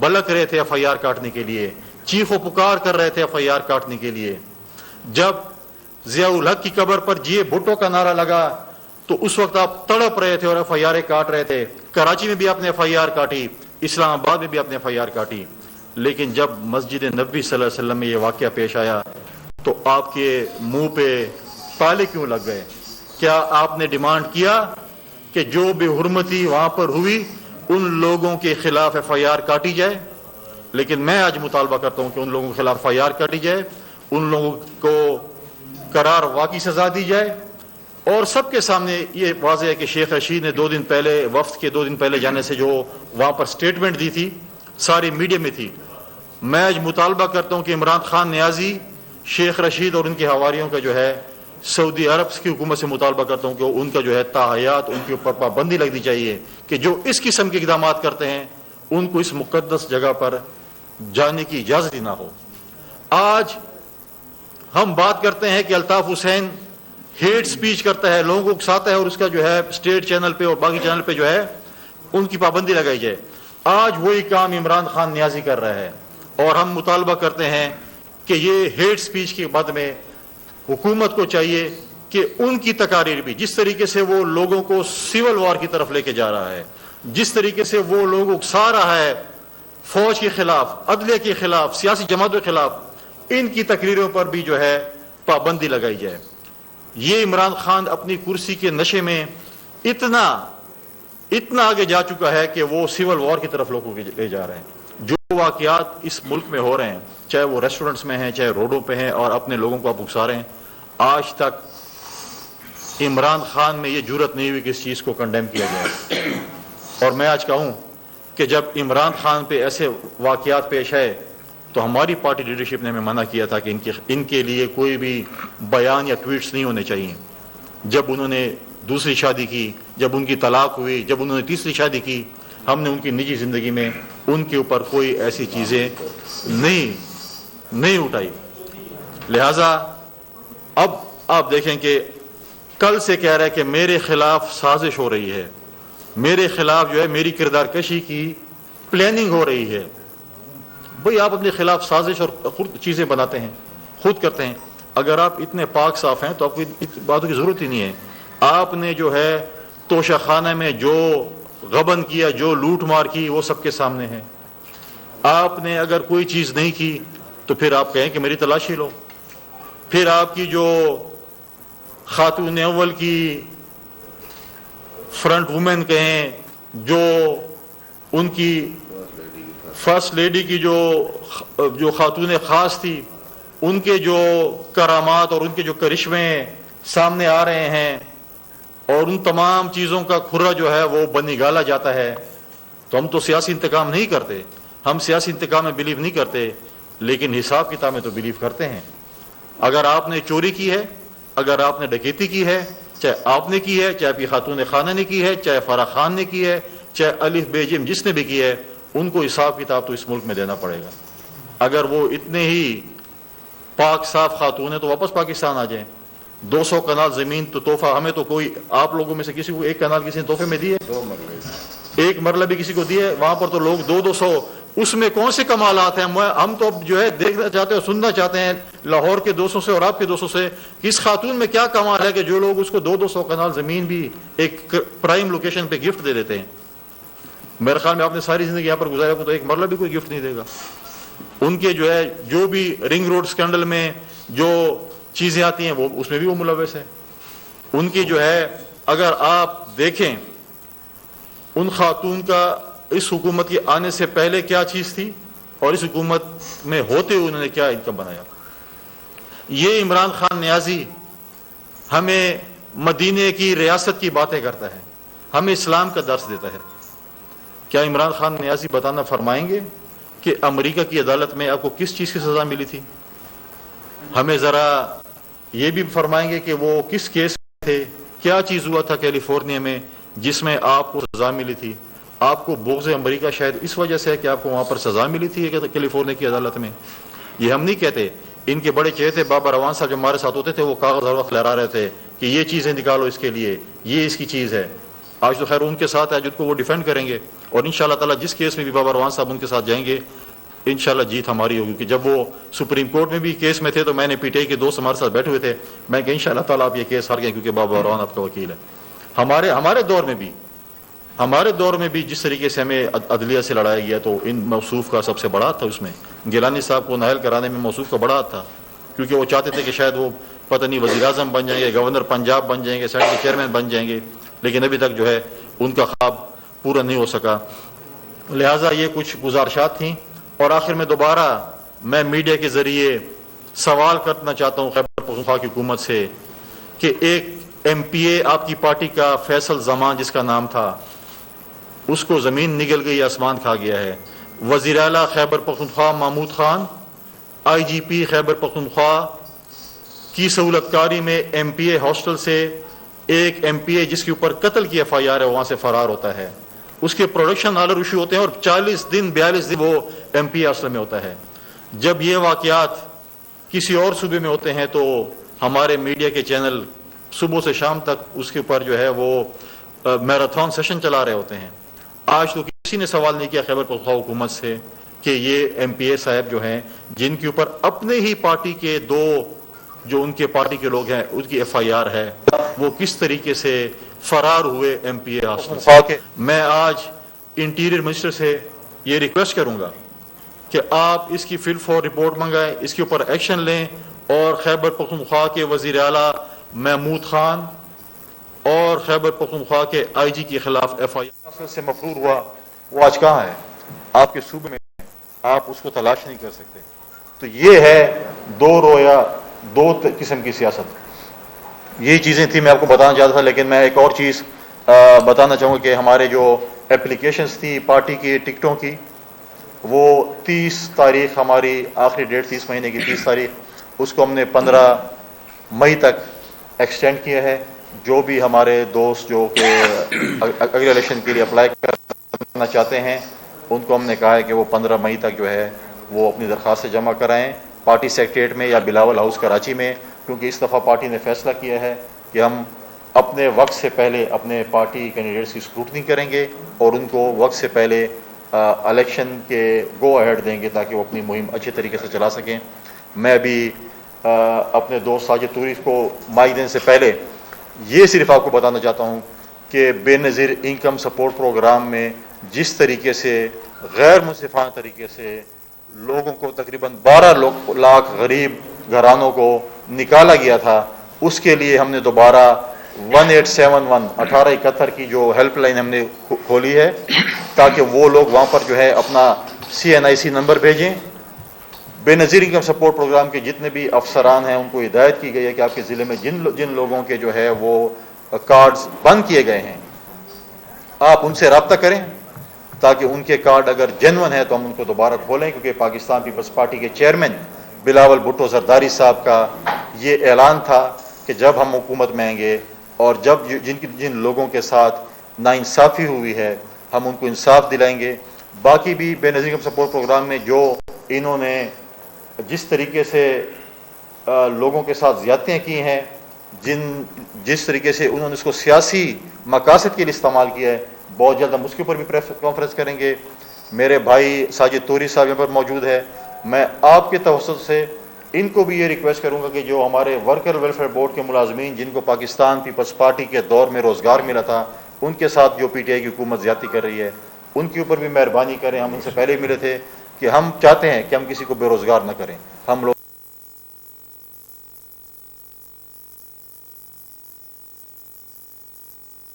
بلک رہے تھے FIR کاٹنے کے لیے، چیخ و پکار کر رہے تھے FIR کاٹنے کے لیے. جب ضیاء الحق کی قبر پر جی بھٹو کا نعرہ لگا تو اس وقت آپ تڑپ رہے تھے اور FIR کاٹ رہے تھے. کراچی میں بھی آپ نے FIR کاٹی، اسلام آباد میں بھی آپ نے FIR کاٹی. لیکن جب مسجد نبوی صلی اللہ علیہ وسلم میں یہ واقعہ پیش آیا تو آپ کے منہ پہ تالے کیوں لگ گئے؟ کیا آپ نے ڈیمانڈ کیا کہ جو بے حرمتی وہاں پر ہوئی ان لوگوں کے خلاف FIR کاٹی جائے؟ لیکن میں آج مطالبہ کرتا ہوں کہ ان لوگوں کے خلاف FIR کاٹی جائے، ان لوگوں کو قرار واقعی سزا دی جائے. اور سب کے سامنے یہ واضح ہے کہ شیخ رشید نے 2 دن پہلے، وفد کے 2 دن پہلے جانے سے جو وہاں پر سٹیٹمنٹ دی تھی ساری میڈیا میں تھی. میں آج مطالبہ کرتا ہوں کہ عمران خان نیازی، شیخ رشید اور ان کے حواریوں کا جو ہے سعودی عرب کی حکومت سے مطالبہ کرتا ہوں کہ ان کا جو ہے تاحیات ان کے اوپر پابندی لگنی چاہیے کہ جو اس قسم کے اقدامات کرتے ہیں ان کو اس مقدس جگہ پر جانے کی اجازت ہی نہ ہو. آج ہم بات کرتے ہیں کہ الطاف حسین ہیٹ سپیچ کرتا ہے، لوگوں کو اکساتا ہے، اور اس کا جو ہے اسٹیٹ چینل پہ اور باقی چینل پہ جو ہے ان کی پابندی لگائی جائے. آج وہی کام عمران خان نیازی کر رہا ہے اور ہم مطالبہ کرتے ہیں کہ یہ ہیٹ سپیچ کے بعد میں حکومت کو چاہیے کہ ان کی تقاریر بھی، جس طریقے سے وہ لوگوں کو سول وار کی طرف لے کے جا رہا ہے، جس طریقے سے وہ لوگوں کو اکسا رہا ہے فوج کے خلاف، عدلیہ کے خلاف، سیاسی جماعتوں کے خلاف، ان کی تقریروں پر بھی جو ہے پابندی لگائی جائے. یہ عمران خان اپنی کرسی کے نشے میں اتنا آگے جا چکا ہے کہ وہ سول وار کی طرف لوگوں کو لے جا رہے ہیں. جو واقعات اس ملک میں ہو رہے ہیں، چاہے وہ ریسٹورنٹس میں ہیں، چاہے روڈوں پہ ہیں، اور اپنے لوگوں کو آپ اکسا رہے ہیں، آج تک عمران خان میں یہ جرأت نہیں ہوئی کہ اس چیز کو کنڈیم کیا جائے. اور میں آج کہوں کہ جب عمران خان پہ ایسے واقعات پیش آئے تو ہماری پارٹی لیڈرشپ نے ہمیں منع کیا تھا کہ ان کے لیے کوئی بھی بیان یا ٹویٹس نہیں ہونے چاہیے. جب انہوں نے دوسری شادی کی، جب ان کی طلاق ہوئی، جب انہوں نے تیسری شادی کی، ہم نے ان کی نجی زندگی میں ان کے اوپر کوئی ایسی چیزیں نہیں اٹھائی. لہذا اب آپ دیکھیں کہ کل سے کہہ رہا ہے کہ میرے خلاف سازش ہو رہی ہے، میرے خلاف جو ہے میری کردار کشی کی پلاننگ ہو رہی ہے. بھئی آپ اپنے خلاف سازش اور خود چیزیں بناتے ہیں، خود کرتے ہیں. اگر آپ اتنے پاک صاف ہیں تو آپ کو باتوں کی ضرورت ہی نہیں ہے. آپ نے جو ہے توشہ خانہ میں جو غبن کیا، جو لوٹ مار کی، وہ سب کے سامنے ہے. آپ نے اگر کوئی چیز نہیں کی تو پھر آپ کہیں کہ میری تلاشی لو. پھر آپ کی جو خاتون اول کی فرنٹ وومن کہیں، جو ان کی فرسٹ لیڈی کی جو خاتون خاص تھی، ان کے جو کرامات اور ان کے جو کرشمے سامنے آ رہے ہیں، اور ان تمام چیزوں کا کھرا جو ہے وہ بنگالا جاتا ہے. تو ہم تو سیاسی انتقام نہیں کرتے، ہم سیاسی انتقام میں بلیو نہیں کرتے، لیکن حساب کتاب میں تو بلیو کرتے ہیں. اگر آپ نے چوری کی ہے، اگر آپ نے ڈکیتی کی ہے، چاہے آپ نے کی ہے، چاہے آپ کی خاتون خانہ نے کی ہے، چاہے فرح خان نے کی ہے، چاہے الف بے جیم جس نے بھی کی ہے، ان کو حساب کتاب تو اس ملک میں دینا پڑے گا. اگر وہ اتنے ہی پاک صاف خاتون ہیں تو واپس پاکستان آ جائیں. 200 کنال زمین تو تحفہ، ہمیں تو کوئی آپ لوگوں میں سے کسی کو 1 کنال کسی نے تحفے میں دی ہے؟ 2 مرلے، 1 مرلہ بھی کسی کو دی ہے؟ وہاں پر تو لوگ 200 اس میں کون سے کمالات ہیں؟ ہم تو اب جو ہے دیکھنا چاہتے ہیں، سننا چاہتے ہیں لاہور کے 200 سے اور آپ کے 200 سے کہ اس خاتون میں کیا کمال ہے کہ جو لوگ اس کو 200 کنال زمین بھی ایک پرائم لوکیشن پہ گفٹ دے دیتے ہیں. میرے خیال میں آپ نے ساری زندگی یہاں پر گزارا کو تو 1 مرلہ بھی کوئی گفٹ نہیں دے گا. ان کے جو ہے جو بھی رنگ روڈ اسکینڈل میں جو چیزیں آتی ہیں وہ اس میں بھی وہ ملوث ہے. ان کی جو ہے اگر آپ دیکھیں ان خاتون کا اس حکومت کے آنے سے پہلے کیا چیز تھی اور اس حکومت میں ہوتے ہوئے انہوں نے کیا انکم بنایا. یہ عمران خان نیازی ہمیں مدینے کی ریاست کی باتیں کرتا ہے، ہمیں اسلام کا درس دیتا ہے. کیا عمران خان نیازی بتانا فرمائیں گے کہ امریکہ کی عدالت میں آپ کو کس چیز کی سزا ملی تھی؟ ہمیں ذرا یہ بھی فرمائیں گے کہ وہ کس کیس میں تھے، کیا چیز ہوا تھا کیلیفورنیا میں جس میں آپ کو سزا ملی تھی؟ آپ کو بغض امریکہ شاید اس وجہ سے ہے کہ آپ کو وہاں پر سزا ملی تھی کیلیفورنیا کی عدالت میں. یہ ہم نہیں کہتے. ان کے بڑے چہرے تھے بابا روان صاحب جو ہمارے ساتھ ہوتے تھے، وہ کاغذ ہر وقت لہرا رہے تھے کہ یہ چیزیں نکالو اس کے لیے، یہ اس کی چیز ہے. آج تو خیر ان کے ساتھ ہے جن کو وہ ڈیفینڈ کریں گے. اور انشاءاللہ تعالیٰ جس کیس میں بھی بابا روحان صاحب ان کے ساتھ جائیں گے انشاءاللہ جیت ہماری ہوگی. کہ جب وہ سپریم کورٹ میں بھی کیس میں تھے تو میں نے پی ٹی آئی کے دوست ہمارے ساتھ بیٹھے ہوئے تھے, میں کہ انشاءاللہ تعالیٰ آپ یہ کیس ہار گئے کیونکہ بابا روحان آپ کا وکیل ہے. ہمارے دور میں بھی جس طریقے سے ہمیں عدلیہ سے لڑایا گیا تو ان موصوف کا سب سے بڑا تھا. اس میں گیلانی صاحب کو نااہل کرانے میں موصوف کا بڑا تھا, کیونکہ وہ چاہتے تھے کہ شاید وہ پتہ نہیں وزیر اعظم بن جائیں گے, گورنر پنجاب بن جائیں گے, سینٹ کے چیئرمین بن جائیں گے, لیکن ابھی تک جو ہے ان کا خواب پورا نہیں ہو سکا. لہٰذا یہ کچھ گزارشات تھیں. اور آخر میں دوبارہ میں میڈیا کے ذریعے سوال کرنا چاہتا ہوں خیبر پختونخوا کی حکومت سے کہ ایک ایم پی اے آپ کی پارٹی کا فیصل زمان جس کا نام تھا, اس کو زمین نگل گئی, آسمان کھا گیا ہے. وزیر اعلیٰ خیبر پختونخوا محمود خان, آئی جی پی خیبر پختونخوا کی سہولت کاری میں ایم پی اے ہاسٹل سے ایک ایم پی اے جس کے اوپر قتل کی ایف آئی آر ہے وہاں سے فرار ہوتا ہے. اس کے پروڈکشن آرڈر ایشو ہوتے ہیں اور 42 دن 42 دن وہ ایم پی اے ہاسٹل میں ہوتا ہے. جب یہ واقعات کسی اور صوبے میں ہوتے ہیں تو ہمارے میڈیا کے چینل صبح سے شام تک اس کے اوپر جو ہے وہ میراتھن سیشن چلا رہے ہوتے ہیں. آج تو کسی نے سوال نہیں کیا خیبر پختونخوا حکومت سے کہ یہ ایم پی اے صاحب جو ہیں جن کے اوپر اپنے ہی پارٹی کے دو جو ان کے پارٹی کے لوگ ہیں ان کی ایف آئی آر ہے, وہ کس طریقے سے فرار ہوئے ایم پی اے ہاسٹل سے. میں آج انٹیریئر منسٹر سے یہ ریکویسٹ کروں گا کہ آپ اس کی فل فور رپورٹ منگائیں, اس کے اوپر ایکشن لیں, اور خیبر پختونخوا کے وزیر اعلیٰ محمود خان اور خیبر پختونخوا کے آئی جی کے خلاف ایف آئی آر سے مفرور ہوا وہ آج کہاں ہے؟ آپ کے صوبے میں, آپ اس کو تلاش نہیں کر سکتے. تو یہ ہے دو قسم کی سیاست. یہی چیزیں تھیں میں آپ کو بتانا چاہتا تھا. لیکن میں ایک اور چیز بتانا چاہوں گا کہ ہمارے جو اپلیکیشنز تھی پارٹی کی ٹکٹوں کی, وہ 30 تاریخ ہماری آخری ڈیٹ تھی اس مہینے کی 30 تاریخ, اس کو ہم نے 15 مئی تک ایکسٹینڈ کیا ہے. جو بھی ہمارے دوست جو کہ اگلے الیکشن کے لیے اپلائی کرنا چاہتے ہیں ان کو ہم نے کہا ہے کہ وہ 15 مئی تک جو ہے وہ اپنی درخواستیں جمع کرائیں پارٹی سیکریٹریٹ میں یا بلاول ہاؤس کراچی میں, کیونکہ اس دفعہ پارٹی نے فیصلہ کیا ہے کہ ہم اپنے وقت سے پہلے اپنے پارٹی کینڈیڈیٹس کی اسکروٹنی کریں گے اور ان کو وقت سے پہلے الیکشن کے گو اہیڈ دیں گے تاکہ وہ اپنی مہم اچھے طریقے سے چلا سکیں. میں ابھی اپنے دوست ساجد توری کو مائک دینے سے پہلے یہ صرف آپ کو بتانا چاہتا ہوں کہ بے نظیر انکم سپورٹ پروگرام میں جس طریقے سے غیر منصفانہ طریقے سے لوگوں کو تقریباً 12 لاکھ غریب گھرانوں کو نکالا گیا تھا, اس کے لیے ہم نے دوبارہ 1871 کی جو ہیلپ لائن ہم نے کھولی ہے تاکہ وہ لوگ وہاں پر جو ہے اپنا CNIC نمبر بھیجیں. بے نظیر انکم سپورٹ پروگرام کے جتنے بھی افسران ہیں ان کو ہدایت کی گئی ہے کہ آپ کے ضلع میں جن لوگوں کے جو ہے وہ کارڈز بند کیے گئے ہیں آپ ان سے رابطہ کریں تاکہ ان کے کارڈ اگر جینون ہے تو ہم ان کو دوبارہ کھولیں, کیونکہ پاکستان پیپلز پارٹی کے چیئرمین بلاول بھٹو زرداری صاحب کا یہ اعلان تھا کہ جب ہم حکومت میں آئیں گے اور جب جن لوگوں کے ساتھ ناانصافی ہوئی ہے ہم ان کو انصاف دلائیں گے. باقی بھی بے نظیر انکم سپورٹ پروگرام میں جو انہوں نے جس طریقے سے لوگوں کے ساتھ زیادتیاں کی ہیں, جس طریقے سے انہوں نے اس کو سیاسی مقاصد کے لیے استعمال کیا ہے, بہت جلد ہم اس کے اوپر بھی پریس کانفرنس کریں گے. میرے بھائی ساجد توری صاحب یہاں پر موجود ہے, میں آپ کے توسط سے ان کو بھی یہ ریکویسٹ کروں گا کہ جو ہمارے ورکر ویلفیئر بورڈ کے ملازمین جن کو پاکستان پیپلز پارٹی کے دور میں روزگار ملا تھا ان کے ساتھ جو PTI کی حکومت زیادتی کر رہی ہے ان کے اوپر بھی مہربانی کریں. ہم ان سے پہلے ملے تھے کہ ہم چاہتے ہیں کہ ہم کسی کو بے روزگار نہ کریں. ہم لوگ